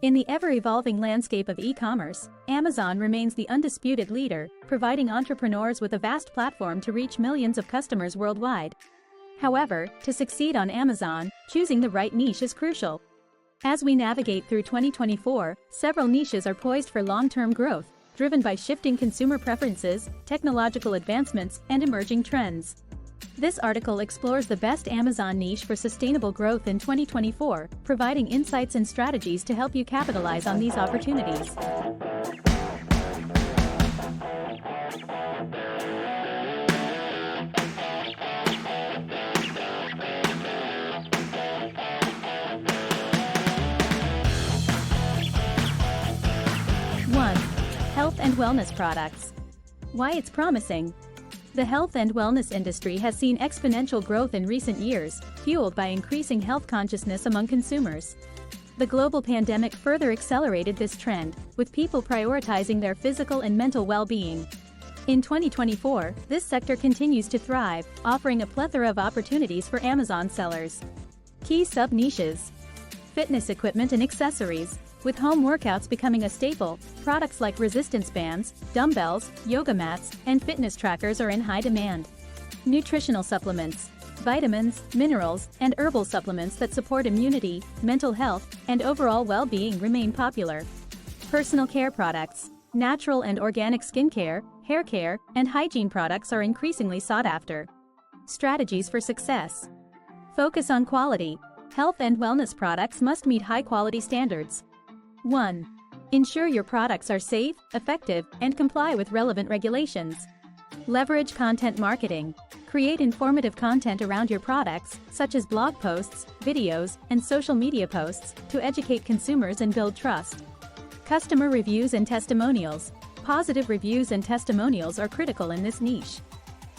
In the ever-evolving landscape of e-commerce, Amazon remains the undisputed leader, providing entrepreneurs with a vast platform to reach millions of customers worldwide. However, to succeed on Amazon, choosing the right niche is crucial. As we navigate through 2024, several niches are poised for long-term growth, driven by shifting consumer preferences, technological advancements, and emerging trends. This article explores the best Amazon niche for sustainable growth in 2024, providing insights and strategies to help you capitalize on these opportunities. One, health and wellness products. Why it's promising. The health and wellness industry has seen exponential growth in recent years, fueled by increasing health consciousness among consumers. The global pandemic further accelerated this trend, with people prioritizing their physical and mental well-being. In 2024, this sector continues to thrive, offering a plethora of opportunities for Amazon sellers. Key sub-niches. Fitness equipment and accessories. With home workouts becoming a staple, products like resistance bands, dumbbells, yoga mats, and fitness trackers are in high demand. Nutritional supplements. Vitamins, minerals, and herbal supplements that support immunity, mental health, and overall well-being remain popular. Personal care products. Natural and organic skincare, hair care, and hygiene products are increasingly sought after. Strategies for success. Focus on quality. Health and wellness products must meet high-quality standards. 1. Ensure your products are safe, effective, and comply with relevant regulations. Leverage content marketing. Create informative content around your products, such as blog posts, videos, and social media posts, to educate consumers and build trust. Customer reviews and testimonials. Positive reviews and testimonials are critical in this niche.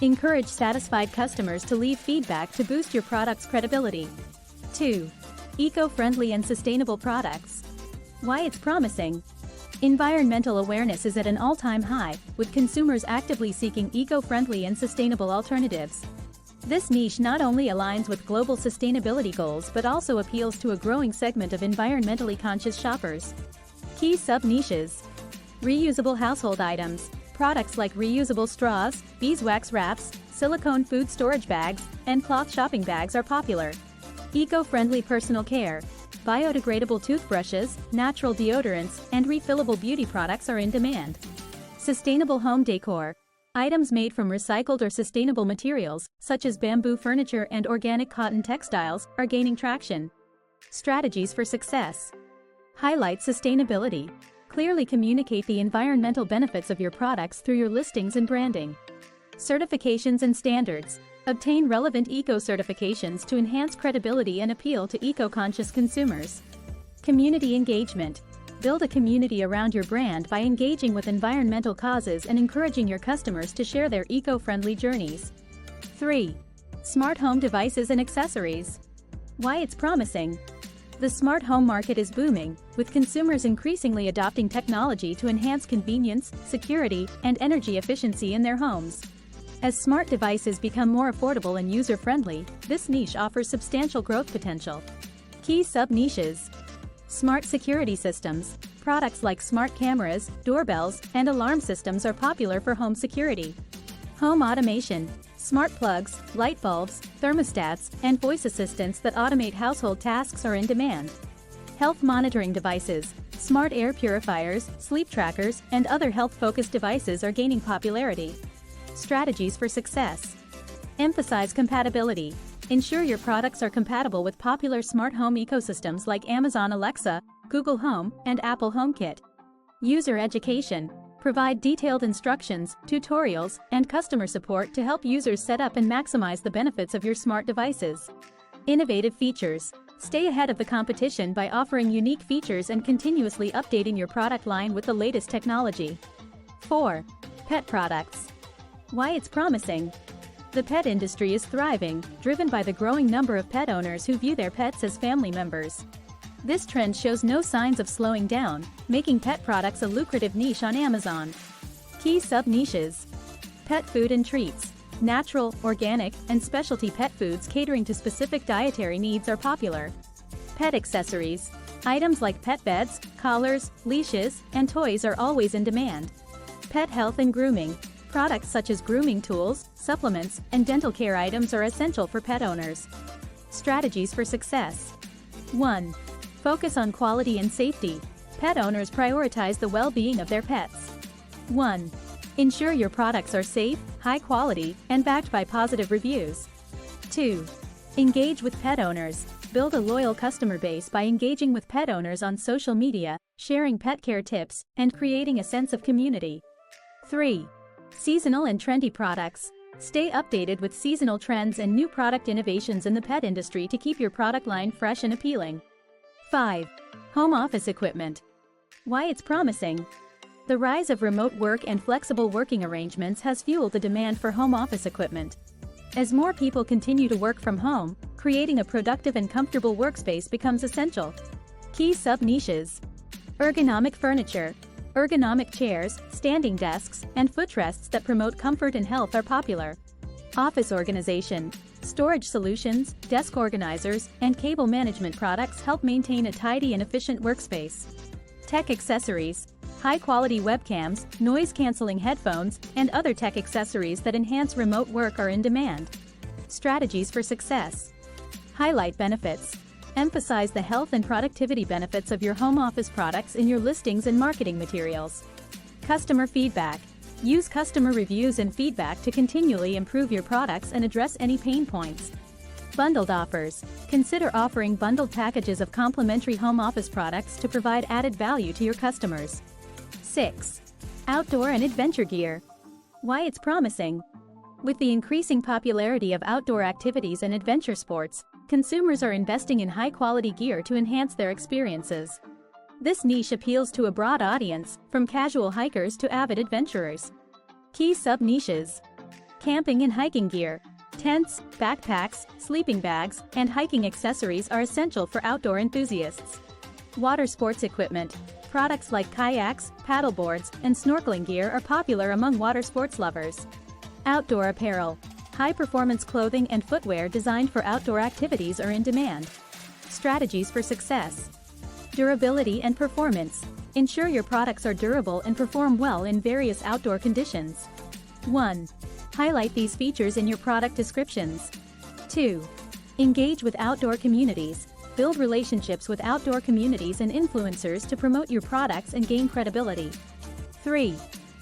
Encourage satisfied customers to leave feedback to boost your product's credibility. 2. Eco-friendly and sustainable products. Why it's promising. Environmental awareness is at an all-time high, with consumers actively seeking eco-friendly and sustainable alternatives. This niche not only aligns with global sustainability goals but also appeals to a growing segment of environmentally conscious shoppers. Key sub-niches. Reusable household items. Products like reusable straws, beeswax wraps, silicone food storage bags, and cloth shopping bags are popular. Eco-friendly personal care. Biodegradable toothbrushes, natural deodorants, and refillable beauty products are in demand. Sustainable home decor. Items made from recycled or sustainable materials, such as bamboo furniture and organic cotton textiles, are gaining traction. Strategies for success. Highlight sustainability. Clearly communicate the environmental benefits of your products through your listings and branding. Certifications and standards. Obtain relevant eco-certifications to enhance credibility and appeal to eco-conscious consumers. Community engagement. Build a community around your brand by engaging with environmental causes and encouraging your customers to share their eco-friendly journeys. 3. Smart home devices and accessories. Why it's promising. The smart home market is booming, with consumers increasingly adopting technology to enhance convenience, security, and energy efficiency in their homes. As smart devices become more affordable and user-friendly, this niche offers substantial growth potential. Key sub-niches. Smart security systems. Products like smart cameras, doorbells, and alarm systems are popular for home security. Home automation. Smart plugs, light bulbs, thermostats, and voice assistants that automate household tasks are in demand. Health monitoring devices. Smart air purifiers, sleep trackers, and other health-focused devices are gaining popularity. Strategies for success. Emphasize compatibility. Ensure your products are compatible with popular smart home ecosystems like Amazon Alexa, Google Home, and Apple HomeKit. User education. Provide detailed instructions, tutorials, and customer support to help users set up and maximize the benefits of your smart devices. Innovative features. Stay ahead of the competition by offering unique features and continuously updating your product line with the latest technology. 4. Pet products. Why it's promising. The pet industry is thriving, driven by the growing number of pet owners who view their pets as family members. This trend shows no signs of slowing down, making pet products a lucrative niche on Amazon. Key sub-niches. Pet food and treats. Natural, organic, and specialty pet foods catering to specific dietary needs are popular. Pet accessories. Items like pet beds, collars, leashes, and toys are always in demand. Pet health and grooming. Products such as grooming tools, supplements, and dental care items are essential for pet owners. Strategies for success. 1. Focus on quality and safety. Pet owners prioritize the well-being of their pets. 1. Ensure your products are safe, high quality, and backed by positive reviews. 2. Engage with pet owners. Build a loyal customer base by engaging with pet owners on social media, sharing pet care tips, and creating a sense of community. 3. Seasonal and trendy products. Stay updated with seasonal trends and new product innovations in the pet industry to keep your product line fresh and appealing. 5. Home office equipment. Why it's promising. The rise of remote work and flexible working arrangements has fueled the demand for home office equipment. As more people continue to work from home, creating a productive and comfortable workspace becomes essential. Key sub-niches. Ergonomic furniture. Ergonomic chairs, standing desks, and footrests that promote comfort and health are popular. Office organization. Storage solutions, desk organizers, and cable management products help maintain a tidy and efficient workspace. Tech accessories. High-quality webcams, noise-canceling headphones, and other tech accessories that enhance remote work are in demand. Strategies for success. Highlight benefits. Emphasize the health and productivity benefits of your home office products in your listings and marketing materials. Customer feedback. Use customer reviews and feedback to continually improve your products and address any pain points. Bundled offers. Consider offering bundled packages of complimentary home office products to provide added value to your customers. 6. Outdoor and adventure gear. Why it's promising. With the increasing popularity of outdoor activities and adventure sports, consumers are investing in high-quality gear to enhance their experiences. This niche appeals to a broad audience, from casual hikers to avid adventurers. Key sub-niches. Camping and hiking gear. Tents, backpacks, sleeping bags, and hiking accessories are essential for outdoor enthusiasts. Water sports equipment. Products like kayaks, paddleboards, and snorkeling gear are popular among water sports lovers. Outdoor apparel. High-performance clothing and footwear designed for outdoor activities are in demand. Strategies for success. Durability and performance. Ensure your products are durable and perform well in various outdoor conditions. 1. Highlight these features in your product descriptions. 2. Engage with outdoor communities. Build relationships with outdoor communities and influencers to promote your products and gain credibility. 3.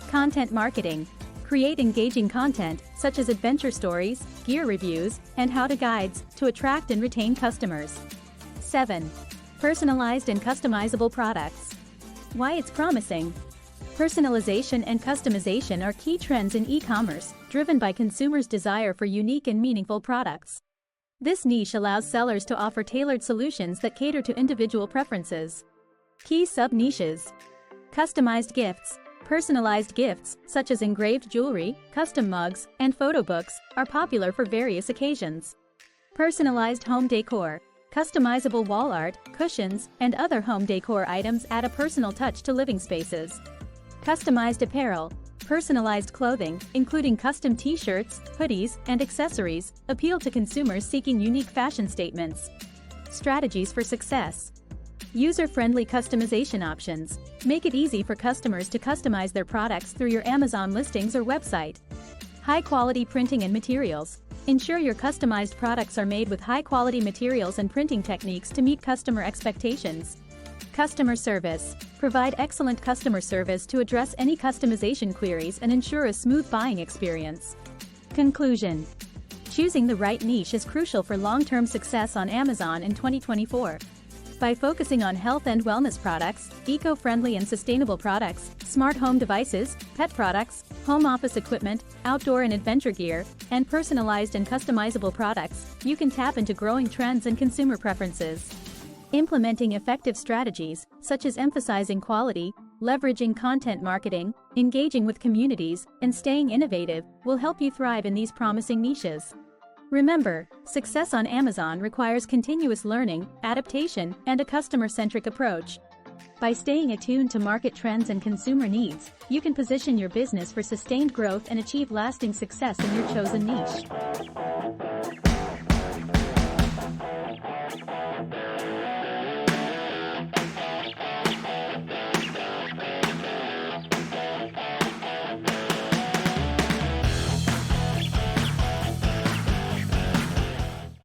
Content marketing. Create engaging content, such as adventure stories, gear reviews, and how-to guides, to attract and retain customers. 7. Personalized and customizable products. Why it's promising. Personalization and customization are key trends in e-commerce, driven by consumers' desire for unique and meaningful products. This niche allows sellers to offer tailored solutions that cater to individual preferences. Key sub-niches. Customized gifts. Personalized gifts, such as engraved jewelry, custom mugs, and photo books, are popular for various occasions. Personalized home decor. Customizable wall art, cushions, and other home decor items add a personal touch to living spaces. Customized apparel. Personalized clothing, including custom t-shirts, hoodies, and accessories, appeal to consumers seeking unique fashion statements. Strategies for success. User-friendly customization options. Make it easy for customers to customize their products through your Amazon listings or website. High-quality printing and materials. Ensure your customized products are made with high-quality materials and printing techniques to meet customer expectations. Customer service. Provide excellent customer service to address any customization queries and ensure a smooth buying experience. Conclusion. Choosing the right niche is crucial for long-term success on Amazon in 2024. By focusing on health and wellness products, eco-friendly and sustainable products, smart home devices, pet products, home office equipment, outdoor and adventure gear, and personalized and customizable products, you can tap into growing trends and consumer preferences. Implementing effective strategies, such as emphasizing quality, leveraging content marketing, engaging with communities, and staying innovative, will help you thrive in these promising niches. Remember, success on Amazon requires continuous learning, adaptation, and a customer-centric approach. By staying attuned to market trends and consumer needs, you can position your business for sustained growth and achieve lasting success in your chosen niche.